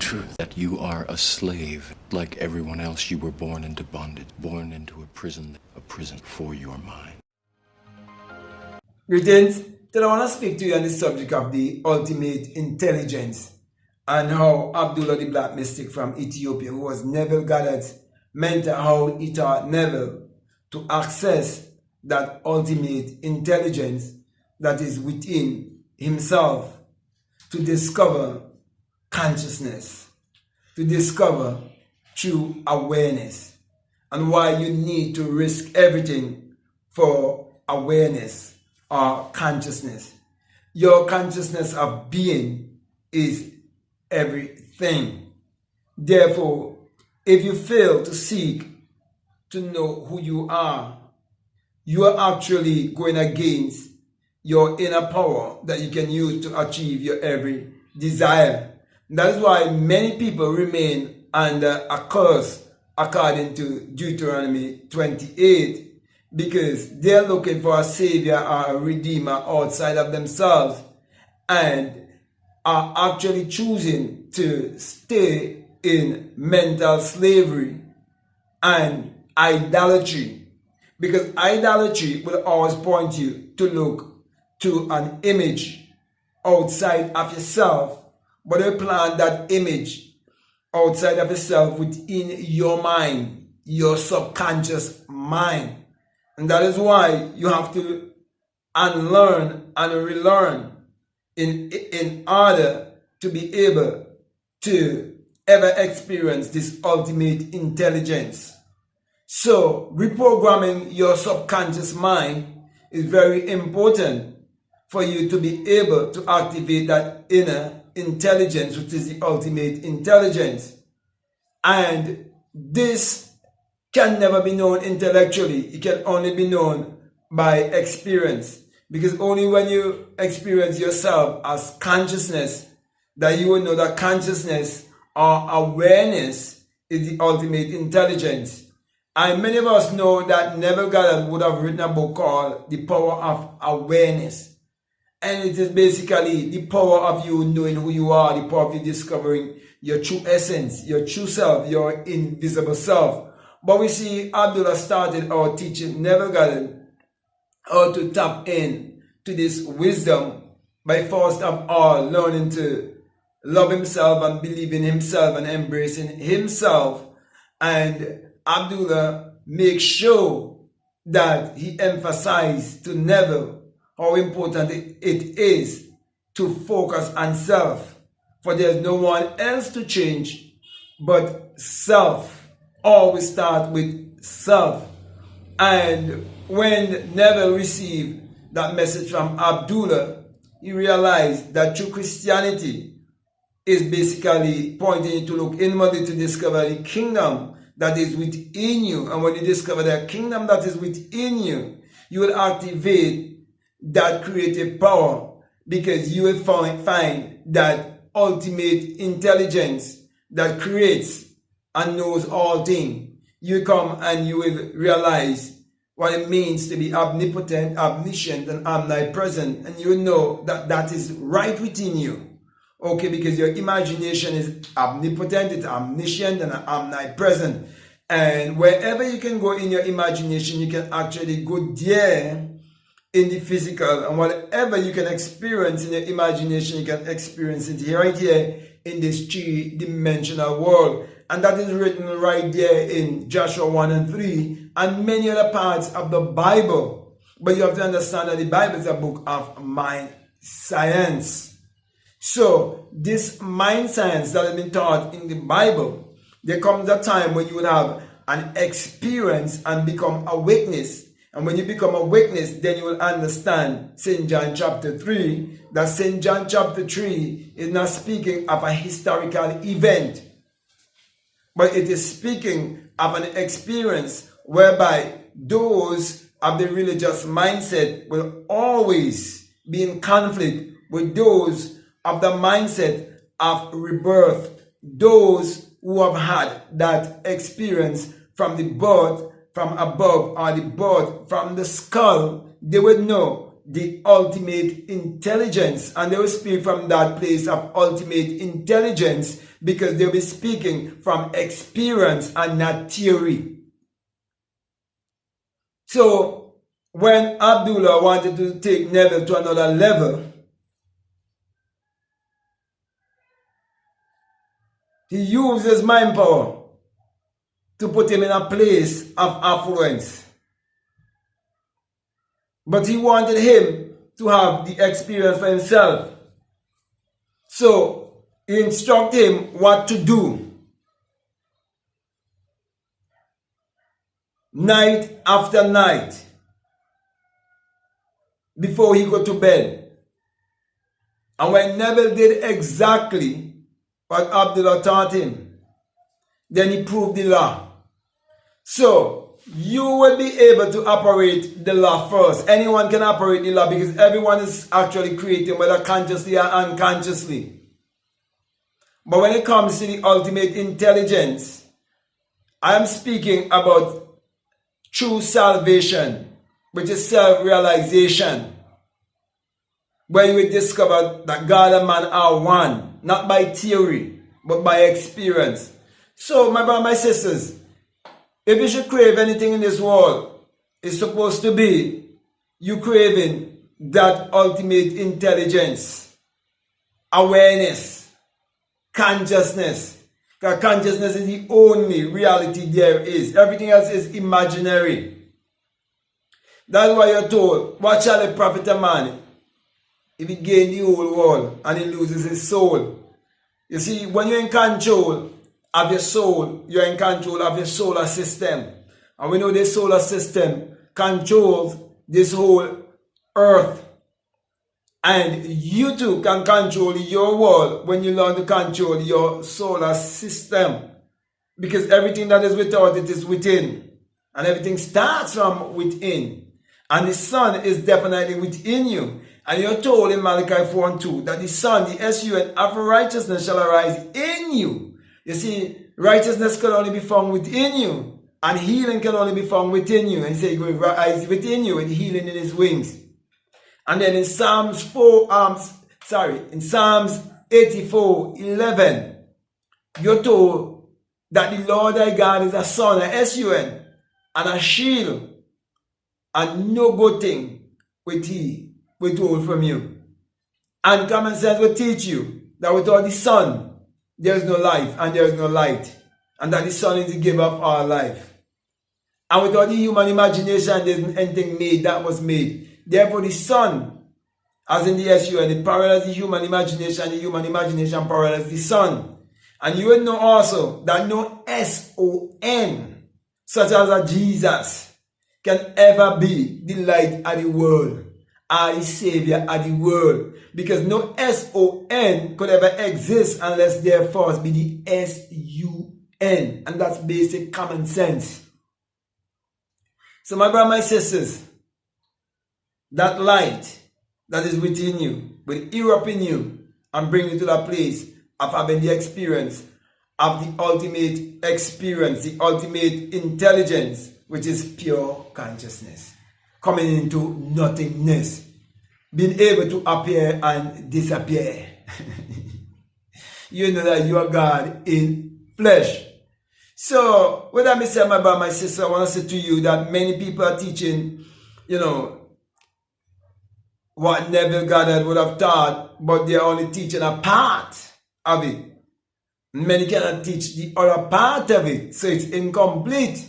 truth that you are a slave. Like everyone else, you were born into bondage, born into a prison for your mind. Greetings. Today I want to speak to you on the subject of the ultimate intelligence and how Abdullah the Black Mystic from Ethiopia, who was Neville Goddard's mentor, how he taught Neville to access that ultimate intelligence that is within himself, to discover consciousness, to discover true awareness, and why you need to risk everything for awareness or consciousness. Your consciousness of being is everything. Therefore, if you fail to seek to know who you are actually going against your inner power that you can use to achieve your every desire. That is why many people remain under a curse according to Deuteronomy 28, because they're looking for a savior or a redeemer outside of themselves and are actually choosing to stay in mental slavery and idolatry. Because idolatry will always point you to look to an image outside of yourself, but you plant that image outside of yourself within your mind, your subconscious mind. And that is why you have to unlearn and relearn in order to be able to ever experience this ultimate intelligence. So reprogramming your subconscious mind is very important for you to be able to activate that inner intelligence, which is the ultimate intelligence. And this can never be known intellectually. It can only be known by experience. Because only when you experience yourself as consciousness, that you will know that consciousness or awareness is the ultimate intelligence. And many of us know that Neville Goddard would have written a book called The Power of Awareness. And it is basically the power of you knowing who you are, the power of you discovering your true essence, your true self, your invisible self. But we see Abdullah started out teaching Neville Goddard how to tap in to this wisdom by first of all learning to love himself and believe in himself and embracing himself. And Abdullah makes sure that he emphasized to Neville how important it is to focus on self, for there's no one else to change but self. Always start with self. And when Neville received that message from Abdullah, he realized that true Christianity is basically pointing you to look inwardly to discover the kingdom that is within you. And when you discover that kingdom that is within you, you will activate that creative power, because you will find that ultimate intelligence that creates and knows all things. You come and you will realize what it means to be omnipotent, omniscient, and omnipresent. And you will know that that is right within you. Okay, because your imagination is omnipotent, it's omniscient, and omnipresent. And wherever you can go in your imagination, you can actually go there in the physical. And whatever you can experience in your imagination, you can experience it right here in this three-dimensional world. And that is written right there in Joshua 1 and 3 and many other parts of the Bible. But you have to understand that the Bible is a book of mind science. So this mind science that has been taught in the Bible, there comes a time when you will have an experience and become a witness. And when you become a witness, then you will understand St. John chapter 3, that St. John chapter 3 is not speaking of a historical event, but it is speaking of an experience whereby those of the religious mindset will always be in conflict with those of the mindset of rebirth, those who have had that experience from the birth from above or the birth from the skull. They would know the ultimate intelligence, and they will speak from that place of ultimate intelligence because they'll be speaking from experience and not theory. So when Abdullah wanted to take Neville to another level, he used his mind power to put him in a place of affluence. But he wanted him to have the experience for himself. So he instructed him what to do. Night after night. Before he go to bed. And when Neville did exactly what Abdullah taught him, then he proved the law. So you will be able to operate the law first. Anyone can operate the law because everyone is actually creating, whether consciously or unconsciously. But when it comes to the ultimate intelligence, I am speaking about true salvation, which is self-realization, where you will discover that God and man are one, not by theory, but by experience. So, my brothers and my sisters, if you should crave anything in this world, it's supposed to be you craving that ultimate intelligence, awareness, consciousness. Because consciousness is the only reality there is. Everything else is imaginary. That's why you're told, what shall it profit a man if he gain the whole world and he loses his soul? You see, when you're in control of your soul, you're in control of your solar system. And we know this solar system controls this whole earth. And you too can control your world when you learn to control your solar system. Because everything that is without it is within. And everything starts from within. And the sun is definitely within you. And you're told in Malachi 4:2 that the sun, the S-U-N, of righteousness shall arise in you. You see, righteousness can only be found within you. And healing can only be found within you. And he said, he will rise within you with healing in his wings. And then in Psalms 84:11, you're told that the Lord thy God is a sun, a S-U-N, and a shield, and no good thing will he withhold from you. And common sense will teach you that without the sun, there is no life and there is no light. And that the sun is the giver of our life. And without the human imagination, there isn't anything made that was made. Therefore, the sun, as in the S-U-N, it parallels the human imagination, the human imagination parallels the sun. And you will know also that no S-O-N, such as a Jesus, can ever be the light of the world, or the savior of the world. Because no S-O-N could ever exist unless there first be the S-U-N. And that's basic common sense. So my brothers, my sisters, that light that is within you will erupt in you and bring you to that place of having the experience of the ultimate experience, the ultimate intelligence, which is pure consciousness. Coming into nothingness. Being able to appear and disappear. You know that you are God in flesh. So, with that, say, my brother, my sister, I want to say to you that many people are teaching, what Neville Goddard would have taught, but they are only teaching a part of it. Many cannot teach the other part of it, so it's incomplete.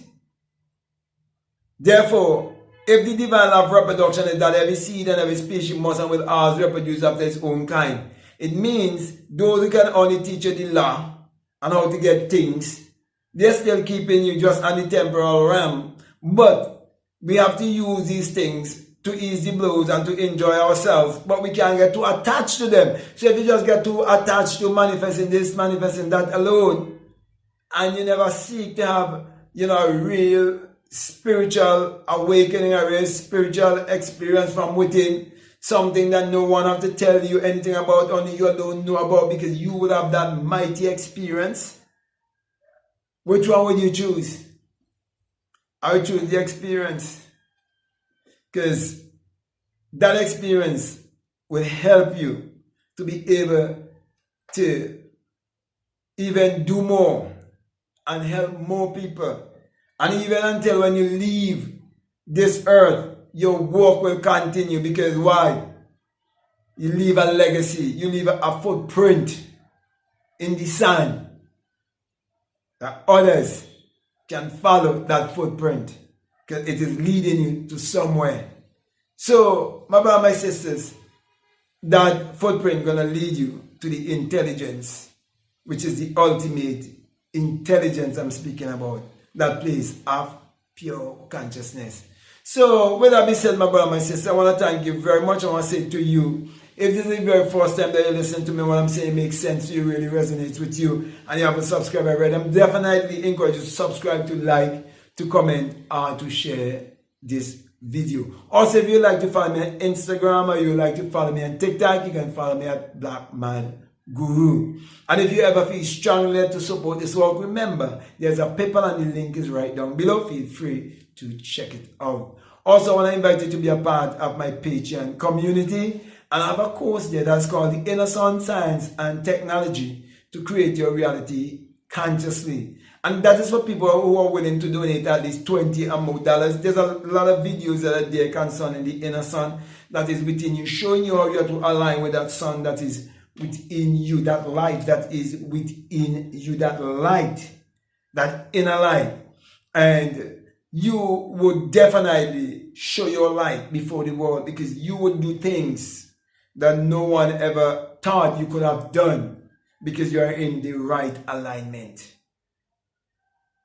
Therefore, if the divine law of reproduction is that every seed and every species must and will always reproduce after its own kind, it means those who can only teach you the law and how to get things, they're still keeping you just on the temporal realm. But we have to use these things to ease the blows and to enjoy ourselves. But we can't get too attached to them. So if you just get too attached to manifesting this, manifesting that alone, and you never seek to have, a real spiritual awakening, a real spiritual experience from within, something that no one have to tell you anything about, only you alone know about, because you would have that mighty experience. Which one would you choose? I would choose the experience. Because that experience will help you to be able to even do more and help more people. And even until when you leave this earth, your work will continue. Because why? You leave a legacy, you leave a footprint in the sand that others can follow that footprint, because it is leading you to somewhere. So, my brothers, my sisters, that footprint gonna lead you to the intelligence, which is the ultimate intelligence I'm speaking about, that place of pure consciousness. So, with that being said, my brother, my sister, I want to thank you very much. I want to say to you, if this is the very first time that you listen to me, what I'm saying makes sense to you, really resonates with you, and you haven't subscribed already, I'm definitely encourage you to subscribe, to like, to comment, and to share this video. Also, if you like to follow me on Instagram, or you like to follow me on TikTok, you can follow me at Black Man Guru. And if you ever feel strongly to support this work, remember, there's a PayPal and the link is right down below. Feel free to check it out. Also, I want to invite you to be a part of my Patreon community. And I have a course there that's called the Inner Sound Science and Technology to Create Your Reality Consciously. And that is for people who are willing to donate at least $20 or more. There's a lot of videos that are there concerning the inner sun that is within you, showing you how you have to align with that sun that is within you, that light that is within you, that light, that inner light. And you would definitely show your light before the world, because you would do things that no one ever thought you could have done, because you are in the right alignment.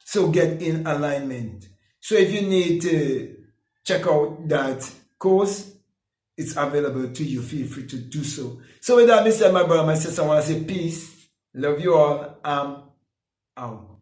So get in alignment. So if you need to check out that course, it's available to you. Feel free to do so. So with that being said, my brother, my sister, I want to say peace. Love you all. I'm out.